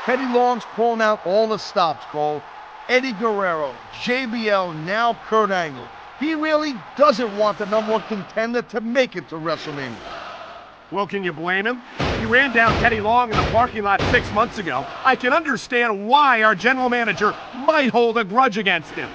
Teddy Long's pulling out all the stops, Cole. Eddie Guerrero, JBL, now Kurt Angle. He really doesn't want the #1 contender to make it to WrestleMania. Well, can you blame him? He ran down Teddy Long in the parking lot 6 months ago. I can understand why our general manager might hold a grudge against him.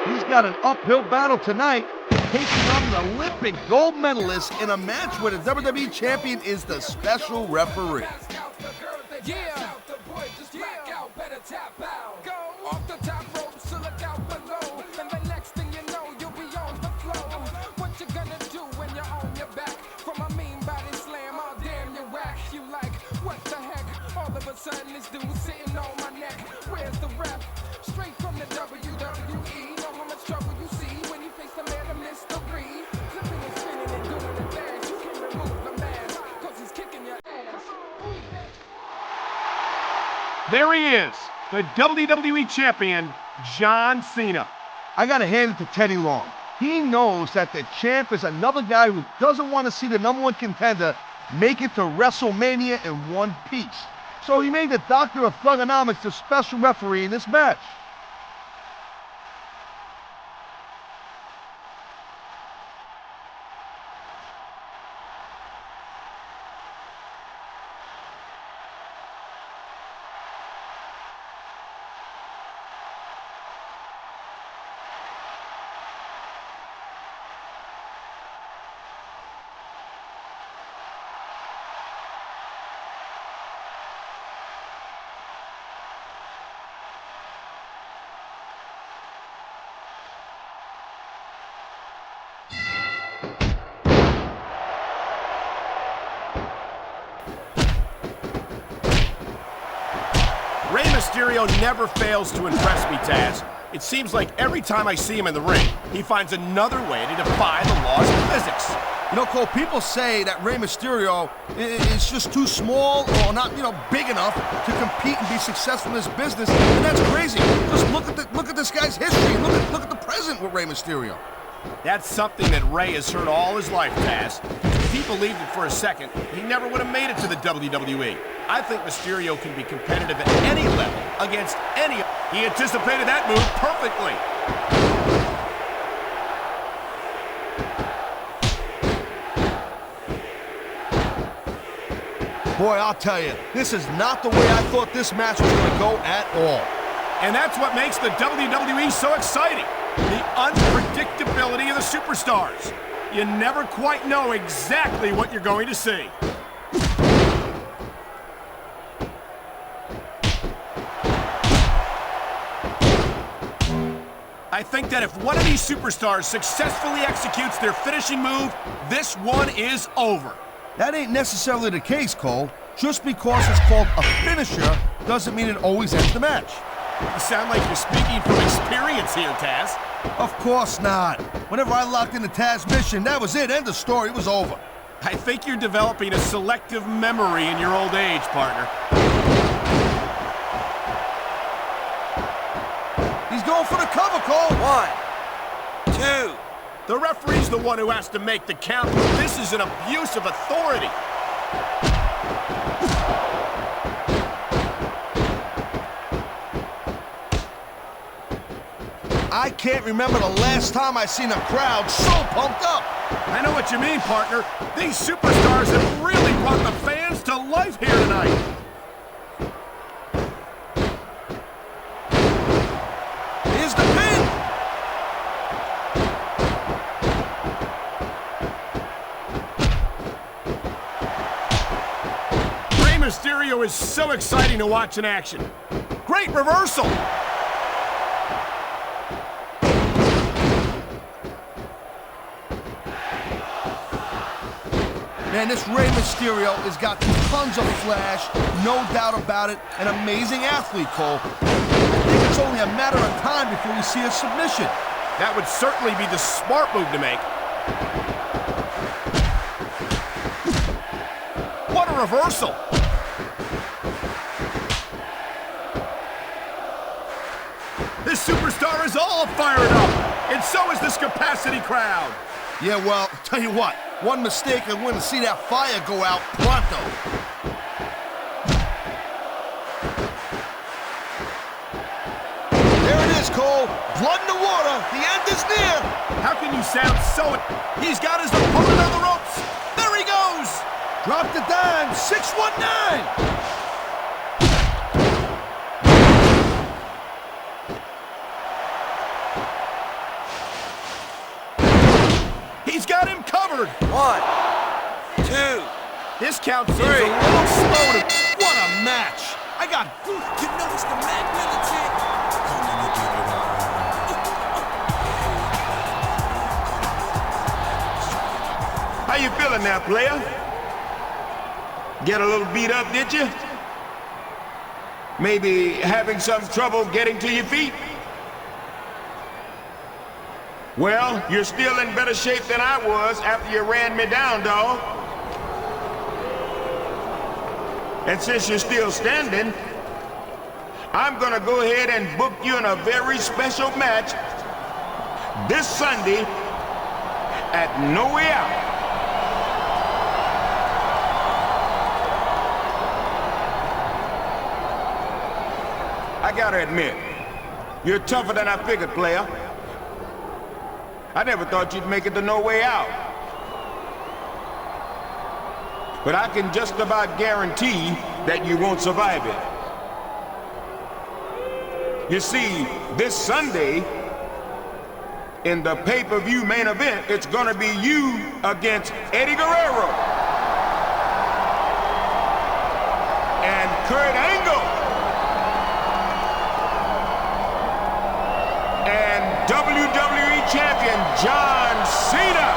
He's got an uphill battle tonight, taking on an Olympic gold medalist in a match where the WWE champion is the special referee. Sudden this dude sitting on my neck. Where's the rep? Straight from the WWE. Know how much trouble you see when you face the man of mystery. Flipping and spinning and doing the dance. You can remove the mask, cause he's kicking your ass. There he is, the WWE champion, John Cena. I gotta hand it to Teddy Long. He knows that the champ is another guy who doesn't want to see the #1 contender make it to WrestleMania in one piece. So he made the Doctor of Thugonomics the special referee in this match. Rey Mysterio never fails to impress me, Taz. It seems like every time I see him in the ring, he finds another way to defy the laws of physics. You know, Cole, people say that Rey Mysterio is just too small or not, big enough to compete and be successful in this business, and that's crazy. Just look at this guy's history and look at the present with Rey Mysterio. That's something that Rey has heard all his life, Taz. If he believed it for a second, he never would have made it to the WWE. I think Mysterio can be competitive at any level against any... He anticipated that move perfectly. Boy, I'll tell you, this is not the way I thought this match was going to go at all. And that's what makes the WWE so exciting. The unpredictability of the superstars. You never quite know exactly what you're going to see. I think that if one of these superstars successfully executes their finishing move, this one is over. That ain't necessarily the case, Cole. Just because it's called a finisher doesn't mean it always ends the match. You sound like you're speaking from experience here, Taz. Of course not. Whenever I locked in the Taz mission, that was it. End of story. It was over. I think you're developing a selective memory in your old age, partner. He's going for the cover, Cole. 1, 2. The referee's the one who has to make the count. This is an abuse of authority. I can't remember the last time I seen a crowd so pumped up. I know what you mean, partner. These superstars have really brought the fans to life here tonight. Here's the pin. Rey Mysterio is so exciting to watch in action. Great reversal. Man, this Rey Mysterio has got tons of flash, no doubt about it, an amazing athlete, Cole. I think it's only a matter of time before we see a submission. That would certainly be the smart move to make. What a reversal! This superstar is all fired up, and so is this capacity crowd. Yeah, well, tell you what, one mistake and we're going to see that fire go out pronto. There it is, Cole. Blood in the water. The end is near. How can you sound so... He's got his opponent on the ropes. There he goes. Dropped the dime. 619. He's got him covered. 1, 2. This count seems a little slow to... What a match. I got... You know it's the Mac Militant. Come on, get it on. How you feeling now, player? Get a little beat up, did you? Maybe having some trouble getting to your feet? Well, you're still in better shape than I was after you ran me down, dawg. And since you're still standing, I'm gonna go ahead and book you in a very special match this Sunday at No Way Out. I gotta admit, you're tougher than I figured, player. I never thought you'd make it to No Way Out. But I can just about guarantee that you won't survive it. You see, this Sunday, in the pay-per-view main event, it's gonna be you against Eddie Guerrero and Kurt Angle and WWE Champion John Cena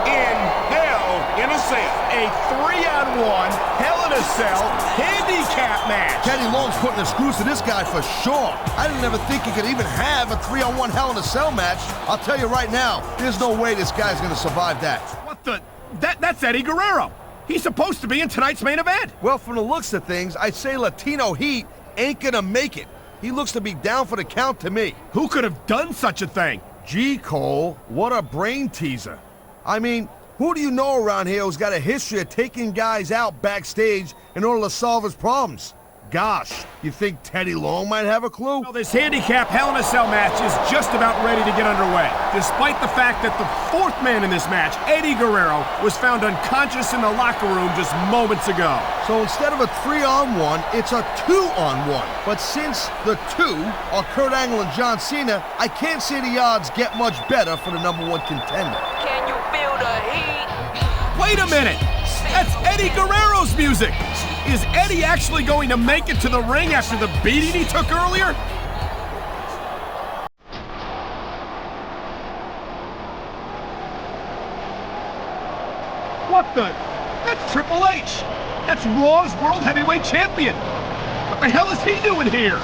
in Hell in a Cell. A 3-on-1 Hell in a Cell handicap match. Teddy Long's putting the screws to this guy for sure. I didn't ever think he could even have a 3-on-1 Hell in a Cell match. I'll tell you right now, there's no way this guy's gonna survive that. What the? That's Eddie Guerrero. He's supposed to be in tonight's main event. Well, from the looks of things, I'd say Latino Heat ain't gonna make it. He looks to be down for the count to me. Who could have done such a thing? Gee, Cole, what a brain teaser. I mean, who do you know around here who's got a history of taking guys out backstage in order to solve his problems? Gosh, you think Teddy Long might have a clue? Well, this handicap Hell in a Cell match is just about ready to get underway, despite the fact that the fourth man in this match, Eddie Guerrero, was found unconscious in the locker room just moments ago. So instead of a 3-on-1, it's a 2-on-1. But since the two are Kurt Angle and John Cena, I can't say the odds get much better for the #1 contender. Can you feel the heat? Wait a minute! That's Eddie Guerrero's music! Is Eddie actually going to make it to the ring after the beating he took earlier? What the? That's Triple H! That's Raw's World Heavyweight Champion! What the hell is he doing here?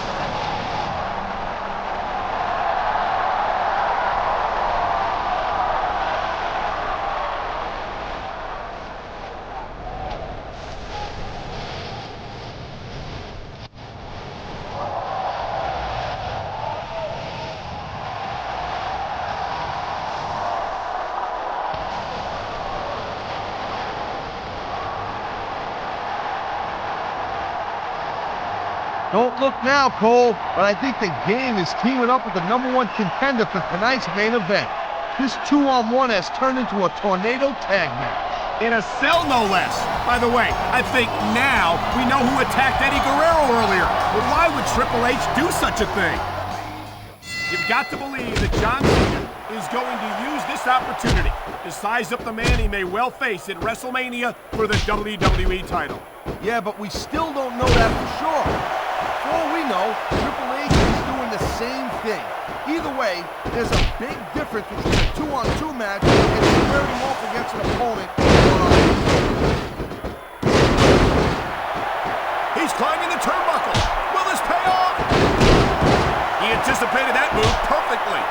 Don't look now, Cole, but I think the game is teaming up with the #1 contender for tonight's main event. This 2-on-1 has turned into a tornado tag match. In a cell, no less. By the way, I think now we know who attacked Eddie Guerrero earlier. But why would Triple H do such a thing? You've got to believe that John Cena is going to use this opportunity to size up the man he may well face at WrestleMania for the WWE title. Yeah, but we still don't know that for sure. For all we know, Triple H is doing the same thing. Either way, there's a big difference between a 2-on-2 match and a very long off against an opponent one-on-one. He's climbing the turnbuckle. Will this pay off? He anticipated that move perfectly.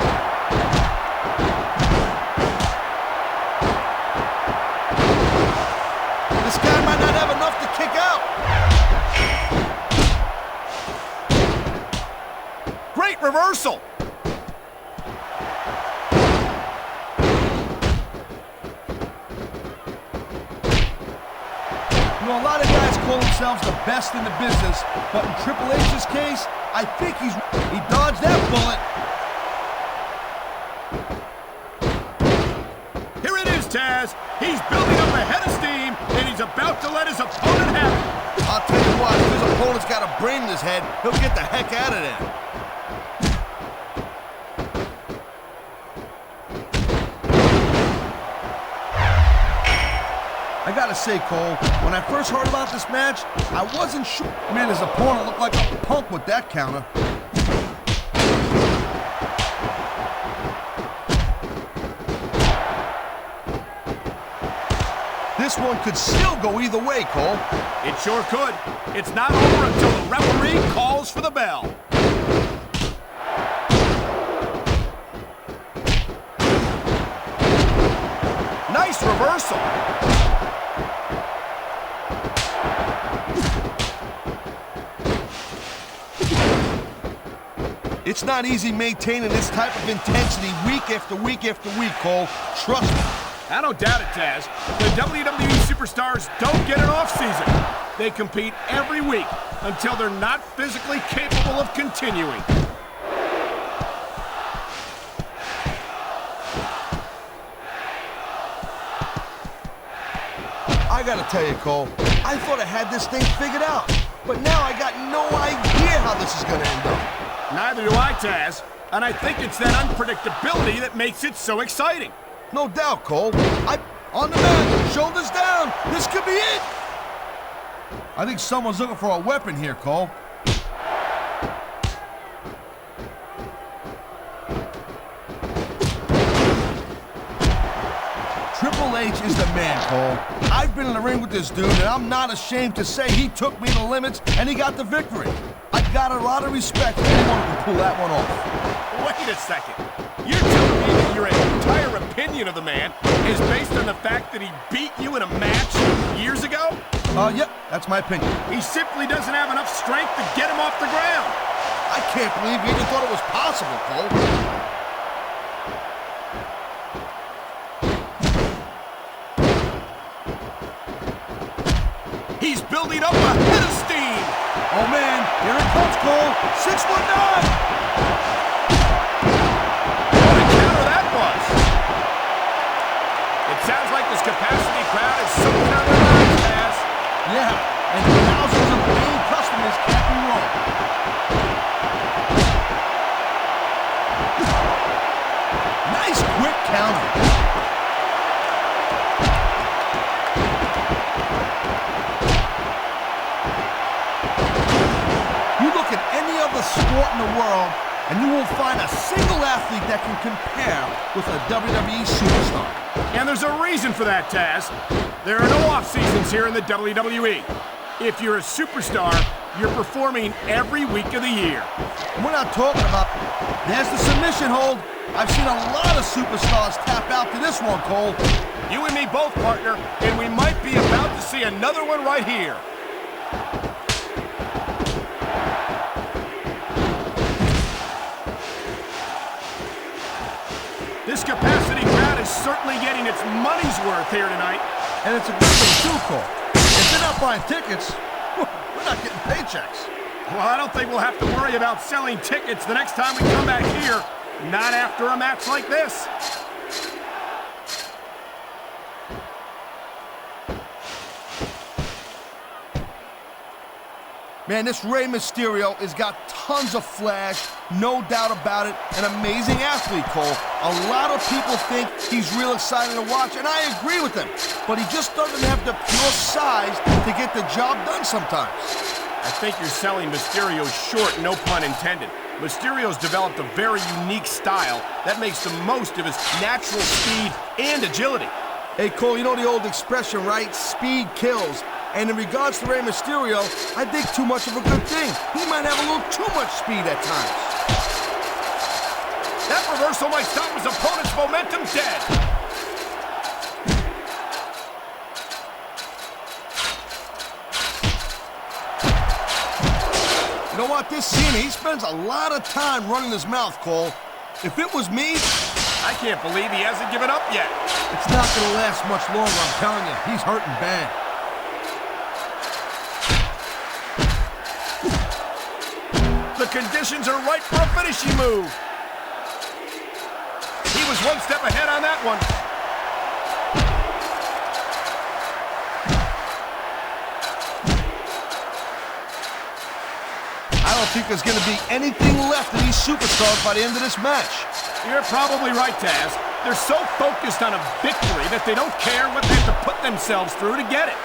This guy might not have enough to kick out. Great reversal. You know, a lot of guys call themselves the best in the business, but in Triple H's case, I think he dodged that bullet. Here it is, Taz. He's building up a head of steam, and he's about to let his opponent have it. I'll tell you what, if his opponent's got a brain in his head, he'll get the heck out of there. I gotta say, Cole, when I first heard about this match, I wasn't sure. Man, his opponent looked like a punk with that counter. This one could still go either way, Cole. It sure could. It's not over until the referee calls for the bell. Nice reversal. It's not easy maintaining this type of intensity week after week after week, Cole. Trust me. I don't doubt it, Taz. The WWE superstars don't get an off-season. They compete every week until they're not physically capable of continuing. I gotta tell you, Cole, I thought I had this thing figured out, but now I got no idea how this is gonna end up. Neither do I, Taz. And I think it's that unpredictability that makes it so exciting. No doubt, Cole. On the mat, shoulders down. This could be it. I think someone's looking for a weapon here, Cole. Triple H is the man, Cole. I've been in the ring with this dude, and I'm not ashamed to say he took me to the limits, and he got the victory. I got a lot of respect for anyone who can pull that one off. Wait a second. You're telling me that your entire opinion of the man is based on the fact that he beat you in a match years ago? Yep, that's my opinion. He simply doesn't have enough strength to get him off the ground. I can't believe he even thought it was possible, Cole. He's building up a head of steam. Oh, man, here it comes, Cole. 619. What a counter that was. It sounds like this capacity crowd is something on their minds, Taz. Yeah, and thousands of paying customers can't be wrong. Nice quick counter. You look at any other sport in the world, and you won't find a single athlete that can compare with a WWE superstar. And there's a reason for that, Taz. There are no off-seasons here in the WWE. If you're a superstar, you're performing every week of the year. We're not talking about... There's the submission hold. I've seen a lot of superstars tap out to this one, Cole. You and me both, partner, and we might be about to see another one right here. This capacity crowd is certainly getting its money's worth here tonight. And it's a good thing, too, Cole. If they're not buying tickets, we're not getting paychecks. Well, I don't think we'll have to worry about selling tickets the next time we come back here. Not after a match like this. Man, this Rey Mysterio has got tons of flash, no doubt about it. An amazing athlete, Cole. A lot of people think he's real exciting to watch, and I agree with them. But he just doesn't have the pure size to get the job done sometimes. I think you're selling Mysterio short, no pun intended. Mysterio's developed a very unique style that makes the most of his natural speed and agility. Hey, Cole, you know the old expression, right? Speed kills. And in regards to Rey Mysterio, I think too much of a good thing. He might have a little too much speed at times. That reversal might stop his opponent's momentum dead. You know what? This Cena, he spends a lot of time running his mouth, Cole. If it was me, I can't believe he hasn't given up yet. it's not going to last much longer, I'm telling you. He's hurting bad. The conditions are right for a finishing move. He was one step ahead on that one. I don't think there's going to be anything left of these superstars by the end of this match. You're probably right, Taz. They're so focused on a victory that they don't care what they have to put themselves through to get it.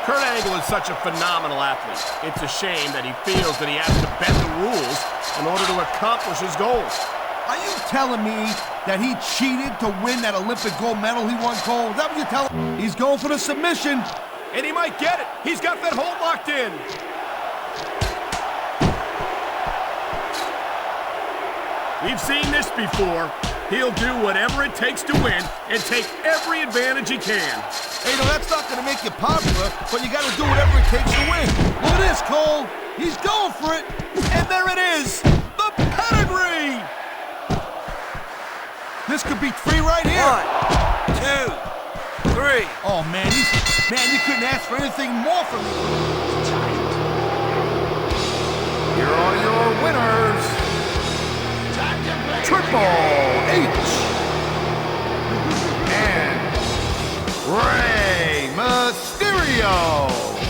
Kurt Angle is such a phenomenal athlete. It's a shame that he feels that he has to bend the rules in order to accomplish his goals. Are you telling me that he cheated to win that Olympic gold medal he won, Cole? Is that what you're telling me? He's going for the submission. And he might get it. He's got that hold locked in. We've seen this before. He'll do whatever it takes to win and take every advantage he can. Hey, no, that's not going to make you popular, but you got to do whatever it takes to win. Look at this, Cole. He's going for it. And there it is, the pedigree. This could be 3 right here. 1, 2, 3. Oh, man, you couldn't ask for anything more from me. Here are your winners. Triple H and Rey Mysterio.